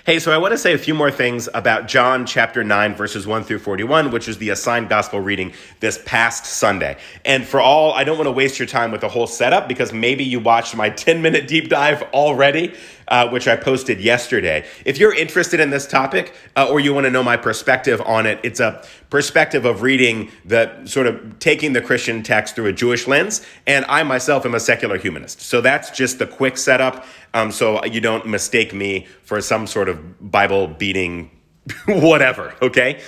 Hey, so I want to say a few more things about John chapter 9, verses 1 through 41, which is the assigned gospel reading this past Sunday. And I don't want to waste your time with the whole setup because maybe you watched my 10-minute deep dive already, which I posted yesterday. If you're interested in this topic or you want to know my perspective on it, it's a perspective of reading the sort of taking the Christian text through a Jewish lens. And I myself am a secular humanist. So that's just the quick setup. So you don't mistake me for some sort of Bible beating whatever, okay?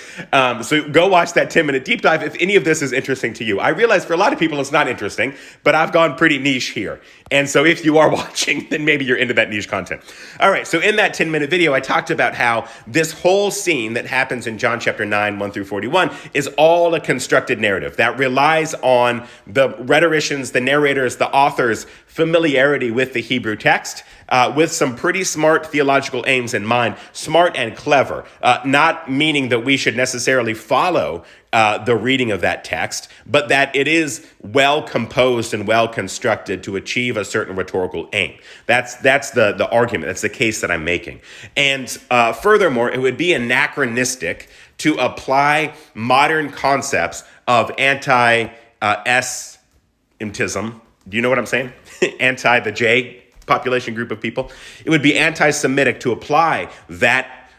So go watch that 10-minute deep dive if any of this is interesting to you. I realize for a lot of people it's not interesting, but I've gone pretty niche here. And so if you are watching, then maybe you're into that niche content. All right, so in that 10-minute video, I talked about how this whole scene that happens in John chapter 9, 1 through 41 is all a constructed narrative that relies on the rhetoricians, the narrators, the authors' familiarity with the Hebrew text, with some pretty smart theological aims in mind, smart and clever, not meaning that we should necessarily follow the reading of that text, but that it is well composed and well constructed to achieve a certain rhetorical aim. That's the argument. That's the case that I'm making. And furthermore, it would be anachronistic to apply modern concepts of anti-Semitism. Do you know what I'm saying? Anti the J population group of people. It would be anti-Semitic to apply that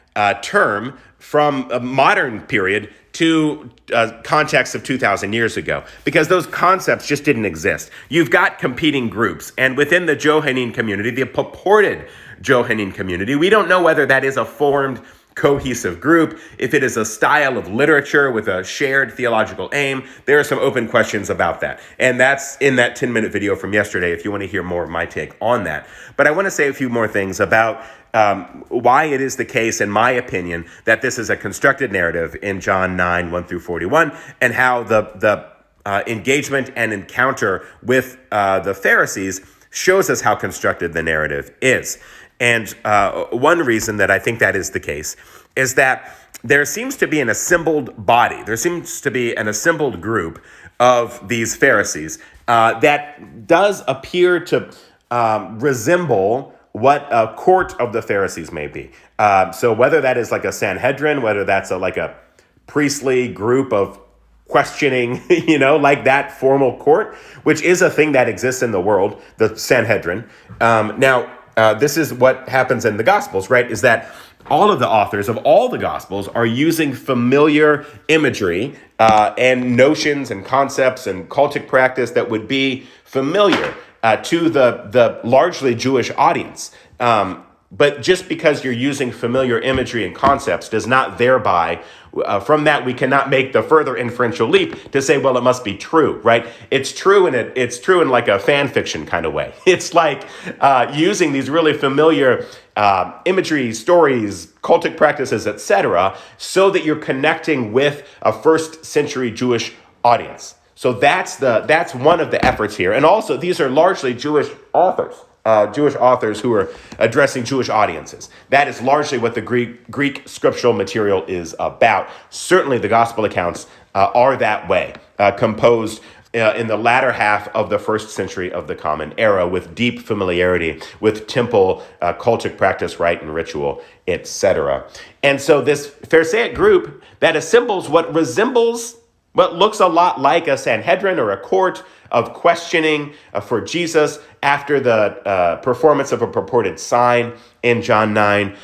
term from a modern period to context of 2,000 years ago, because those concepts just didn't exist. You've got competing groups, and within the Johannine community, the purported Johannine community, we don't know whether that is a formed cohesive group, if it is a style of literature with a shared theological aim. There are some open questions about that. And that's in that 10-minute video from yesterday if you want to hear more of my take on that. But I want to say a few more things about why it is the case, in my opinion, that this is a constructed narrative in John 9, 1 through 41, and how the engagement and encounter with the Pharisees shows us how constructed the narrative is. And one reason that I think that is the case is that there seems to be an assembled body. There seems to be an assembled group of these Pharisees that does appear to resemble what a court of the Pharisees may be. So whether that is like a Sanhedrin, whether that's like a priestly group of questioning, like that formal court, which is a thing that exists in the world, the Sanhedrin. This is what happens in the Gospels, right? Is that all of the authors of all the Gospels are using familiar imagery and notions and concepts and cultic practice that would be familiar to the largely Jewish audience. But just because you're using familiar imagery and concepts does not thereby, from that, we cannot make the further inferential leap to say, well, it must be true, right? It's true, and it's true in like a fan fiction kind of way. It's like using these really familiar imagery, stories, cultic practices, etc., so that you're connecting with a first century Jewish audience. So that's one of the efforts here. And also, these are largely Jewish authors who are addressing Jewish audiences. That is largely what the Greek scriptural material is about. Certainly the gospel accounts are that way, composed in the latter half of the first century of the Common Era with deep familiarity with temple, cultic practice, rite and ritual, etc. And so this Pharisaic group that assembles what looks a lot like a Sanhedrin or a court of questioning for Jesus after the performance of a purported sign in John 9.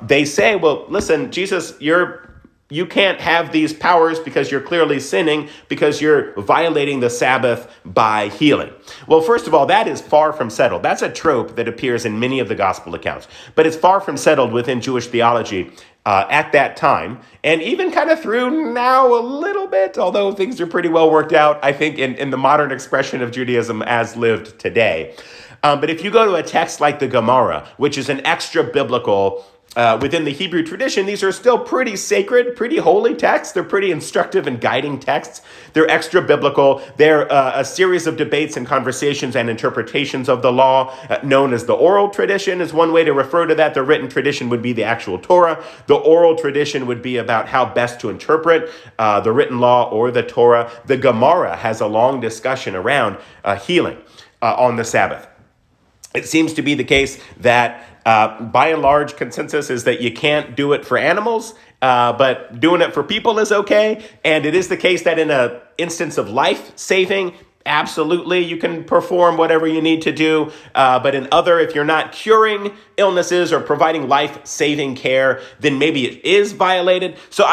They say, well, listen, Jesus, you can't have these powers because you're clearly sinning, because you're violating the Sabbath by healing. Well, first of all, that is far from settled. That's a trope that appears in many of the gospel accounts, but it's far from settled within Jewish theology at that time, and even kind of through now a little bit, although things are pretty well worked out, I think, in the modern expression of Judaism as lived today. But if you go to a text like the Gemara, which is an extra biblical within the Hebrew tradition, these are still pretty sacred, pretty holy texts. They're pretty instructive and guiding texts. They're extra biblical. They're a series of debates and conversations and interpretations of the law, known as the oral tradition is one way to refer to that. The written tradition would be the actual Torah. The oral tradition would be about how best to interpret the written law or the Torah. The Gemara has a long discussion around healing on the Sabbath. It seems to be the case that by and large, consensus is that you can't do it for animals, but doing it for people is okay. And it is the case that in an instance of life saving, absolutely, you can perform whatever you need to do. But in other, if you're not curing illnesses or providing life-saving care, then maybe it is violated. So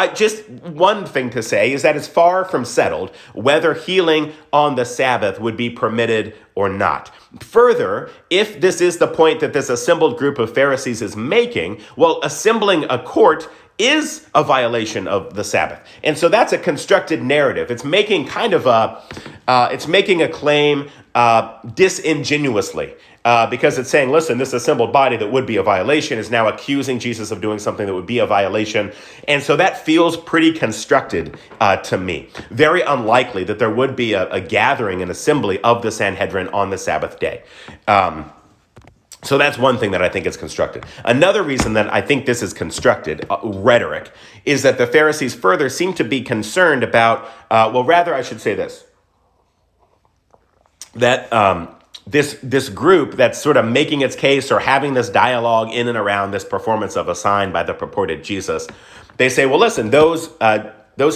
one thing to say is that it's far from settled whether healing on the Sabbath would be permitted or not. Further, if this is the point that this assembled group of Pharisees is making, well, assembling a court is a violation of the Sabbath. And so that's a constructed narrative. It's making it's making a claim disingenuously because it's saying, listen, this assembled body that would be a violation is now accusing Jesus of doing something that would be a violation. And so that feels pretty constructed to me. Very unlikely that there would be a gathering, an assembly of the Sanhedrin on the Sabbath day. So that's one thing that I think is constructed. Another reason that I think this is constructed, rhetoric, is that the Pharisees further seem to be concerned about, I should say this, that this group that's sort of making its case or having this dialogue in and around this performance of a sign by the purported Jesus, they say, well, listen, those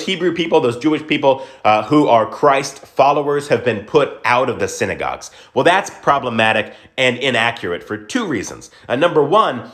Hebrew people, those Jewish people who are Christ followers have been put out of the synagogues. Well, that's problematic and inaccurate for two reasons. Number one,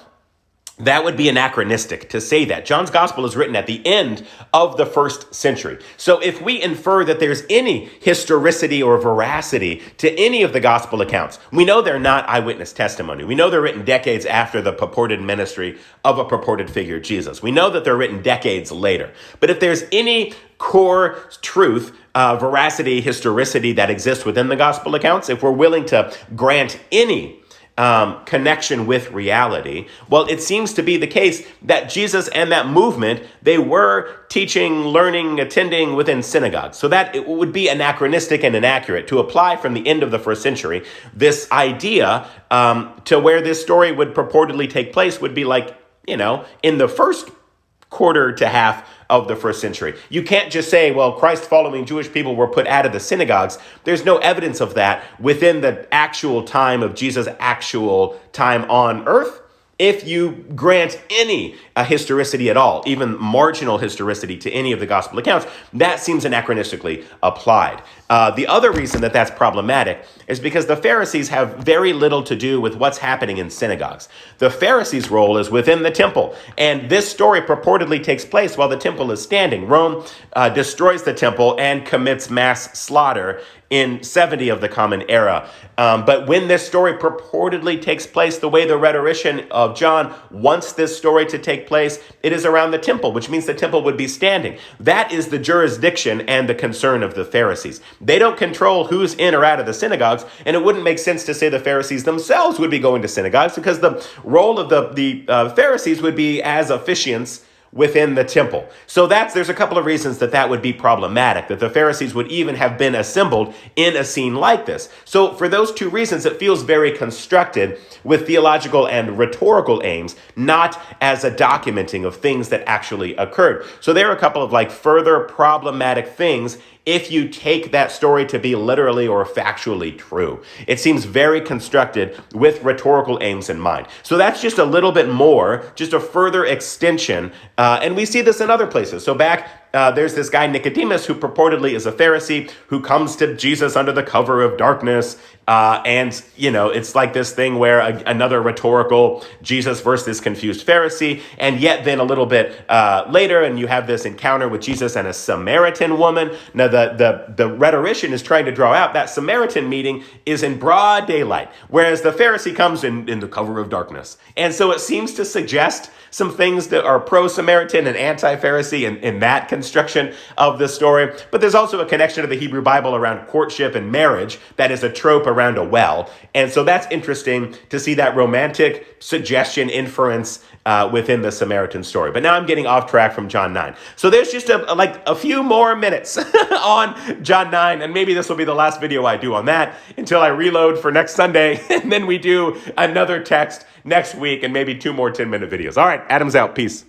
that would be anachronistic to say that. John's gospel is written at the end of the first century. So if we infer that there's any historicity or veracity to any of the gospel accounts, we know they're not eyewitness testimony. We know they're written decades after the purported ministry of a purported figure, Jesus. We know that they're written decades later. But if there's any core truth, veracity, historicity that exists within the gospel accounts, if we're willing to grant any connection with reality, well, it seems to be the case that Jesus and that movement, they were teaching, learning, attending within synagogues. So that it would be anachronistic and inaccurate to apply from the end of the first century. This idea to where this story would purportedly take place would be like, in the first quarter to half of the first century. You can't just say, well, Christ-following Jewish people were put out of the synagogues. There's no evidence of that within the actual time of Jesus' actual time on earth. If you grant any historicity at all, even marginal historicity to any of the gospel accounts, that seems anachronistically applied. The other reason that that's problematic is because the Pharisees have very little to do with what's happening in synagogues. The Pharisees' role is within the temple, and this story purportedly takes place while the temple is standing. Rome destroys the temple and commits mass slaughter in 70 of the Common Era. But when this story purportedly takes place, the way the rhetorician of John wants this story to take place, it is around the temple, which means the temple would be standing. That is the jurisdiction and the concern of the Pharisees. They don't control who's in or out of the synagogues, and it wouldn't make sense to say the Pharisees themselves would be going to synagogues because the role of the Pharisees would be as officiants within the temple. So there's a couple of reasons that would be problematic, that the Pharisees would even have been assembled in a scene like this. So for those two reasons, it feels very constructed with theological and rhetorical aims, not as a documenting of things that actually occurred. So there are a couple of further problematic things if you take that story to be literally or factually true. It seems very constructed with rhetorical aims in mind. So that's just a little bit more, just a further extension. And we see this in other places. So there's this guy Nicodemus who purportedly is a Pharisee who comes to Jesus under the cover of darkness. And it's like this thing where another rhetorical Jesus versus this confused Pharisee. And yet then a little bit later, and you have this encounter with Jesus and a Samaritan woman. Now, the rhetorician is trying to draw out that Samaritan meeting is in broad daylight, whereas the Pharisee comes in the cover of darkness. And so it seems to suggest some things that are pro-Samaritan and anti-Pharisee in that construction of the story. But there's also a connection to the Hebrew Bible around courtship and marriage that is a trope around a well. And so that's interesting to see that romantic suggestion inference within the Samaritan story. But now I'm getting off track from John 9. So there's just a few more minutes on John 9, and maybe this will be the last video I do on that until I reload for next Sunday, and then we do another text next week and maybe 2 more 10-minute videos. All right, Adam's out. Peace.